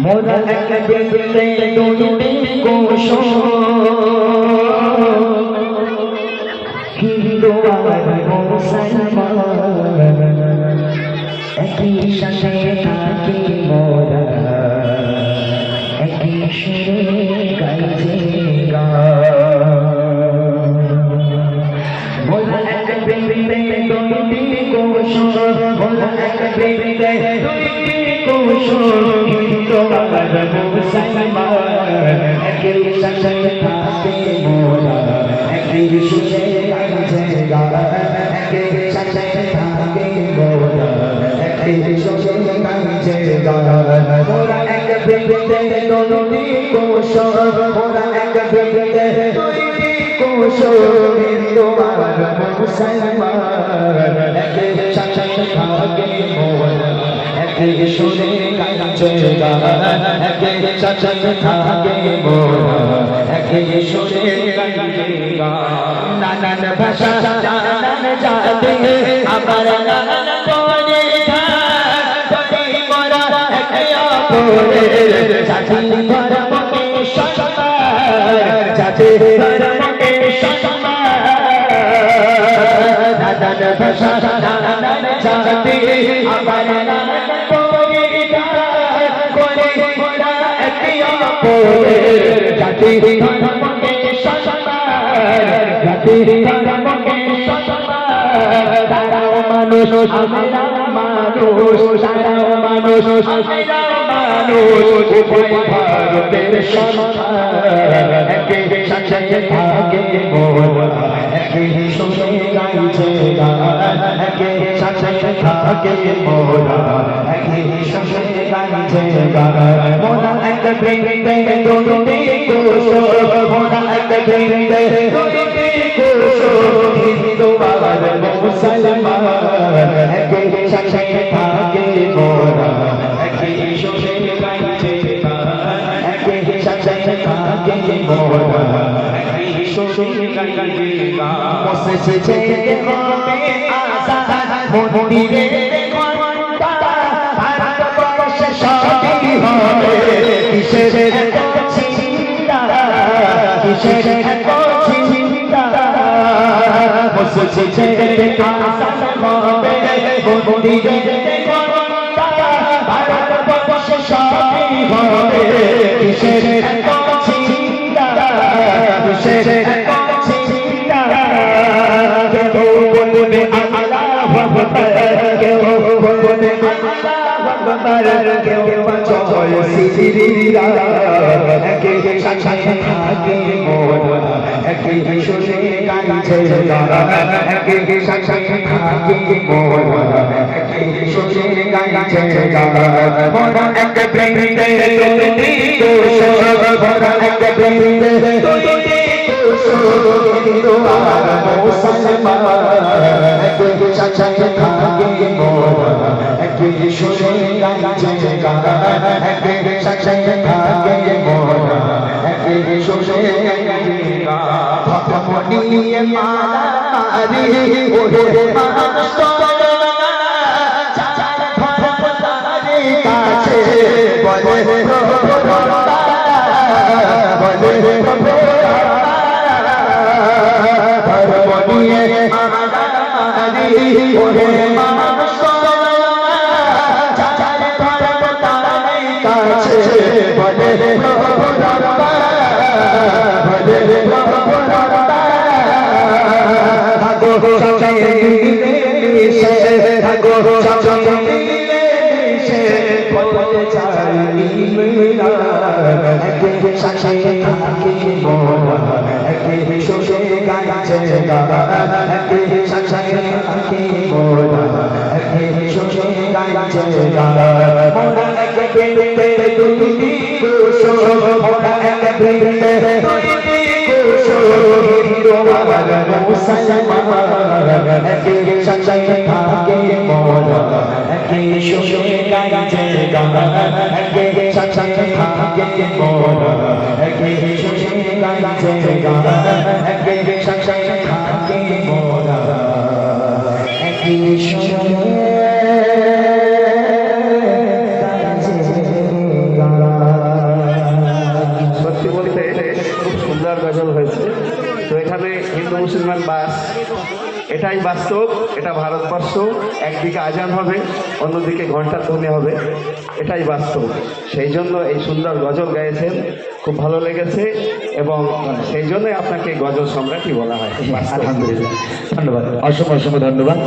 মোরা এক দিলে দুটি কোষ হিন্দু আর মুসলমান একই সাথে থাকি মোরা একই সুরে গাইছে মোরা এক দিলে দুটি কোষ মোরা এক দিলে দুটি কোষ হিন্দু আর মুসলমান একই সাথে থাকি মোরা একই সুরে গাইছে একই সাথে থাকি মোরা একই সুরে গাইছে মোরা এক দিলে দুটি কোষ মোরা এক দিলে দুটি কোষ হিন্দু আর মুসলমান একই সাথে থাকি মোরা একই সুরে গাইছে একই সাথে থাকি মোরা একই সুরে গাইছে নানান ভাষা নানান জাতি আমার নানান বনে থাকি মোরা একে অপরের জাতি ধর্মকে সম্মান জাতি ধর্মকে সম্মান নানান ভাষা নানান জাতি আমার নানান বনে থাকি মোরা একে অপরের জাতি ধর্মকে জাতি ধর্মকে সম্মান তারাও মানুষ আমরাও মানুষ তারাও মানুষ আমরাও মানুষ উভয় ভারতের সন্তান একই সাথে থাকে মোরা একই সুরে গাইছে গান একই সাথে থাকে মোরা একই সুরে গাইছে গান মোরা এক বৃন্দে দুটি কোষ মোরা এক বৃন্দে দুটি কোষ হিন্দু আর মুসলমান একই সাথে থাকে মোরা একই সুরে গাইছে গান একই সাথে থাকে মোরা একই সুরে গাইছে গান মসজিদে হবে আজান মন্দিরে ঘন্টা ভারতবর্ষে সবই হবে কিসের চিন্তা কিসের চিন্তা মসজিদে আজান হবে মন্দিরে ঘন্টা ভারতবর্ষে সবই হবে কিসের চিন্তা কিসের চিন্তা কেউ বলবে আল্লাহু আকবার কেউ বলবে আল্লাহু আকবার কেউ জয় শ্রীরাম একই সাথে থাকে মোরা একই সুরে গাইছে গান একই সাথে থাকে মোরা একই সুরে গাইছে গান মোরা এক বৃন্দে দুটি কোষ মোরা এক বৃন্দে দুটি কোষ হিন্দু আর মুসলমান একই সাথে থাকে মোরা একই সুরে গাইছে গান একই সাথে থাকে মোরা একই সুরে গাইছে গান ভক্তি নিয়ে মালা মারি ওরে মানুষ চাচার ধর্ম তারে কাছে বলে বলে ধর্ম নিয়ে মালা মারি ওরে মানুষ চাচার ধর্ম তারে কাছে বলে মুসলমান একই সাথে থাকে মোরা একই সুরে গাইছে গান একই সাথে থাকে মোরা একই সুরে গাইছে গান একই সাথে থাকে মোরা একই সুরে গাইছে গান গজল হয়েছে। তো এখানে হিন্দু মুসলমান বাস, এটাই বাস্তব, এটা ভারতবর্ষ। একদিকে আজান হবে, অন্যদিকে ঘন্টার ধ্বনি হবে, এটাই বাস্তব। সেই জন্য এই সুন্দর গজল গাইছেন, খুব ভালো লেগেছে, এবং সেই জন্যই আপনাকে গজল সম্রাটই বলা হয়। আলহামদুলিল্লাহ, ধন্যবাদ, অসংখ্য অসংখ্য ধন্যবাদ।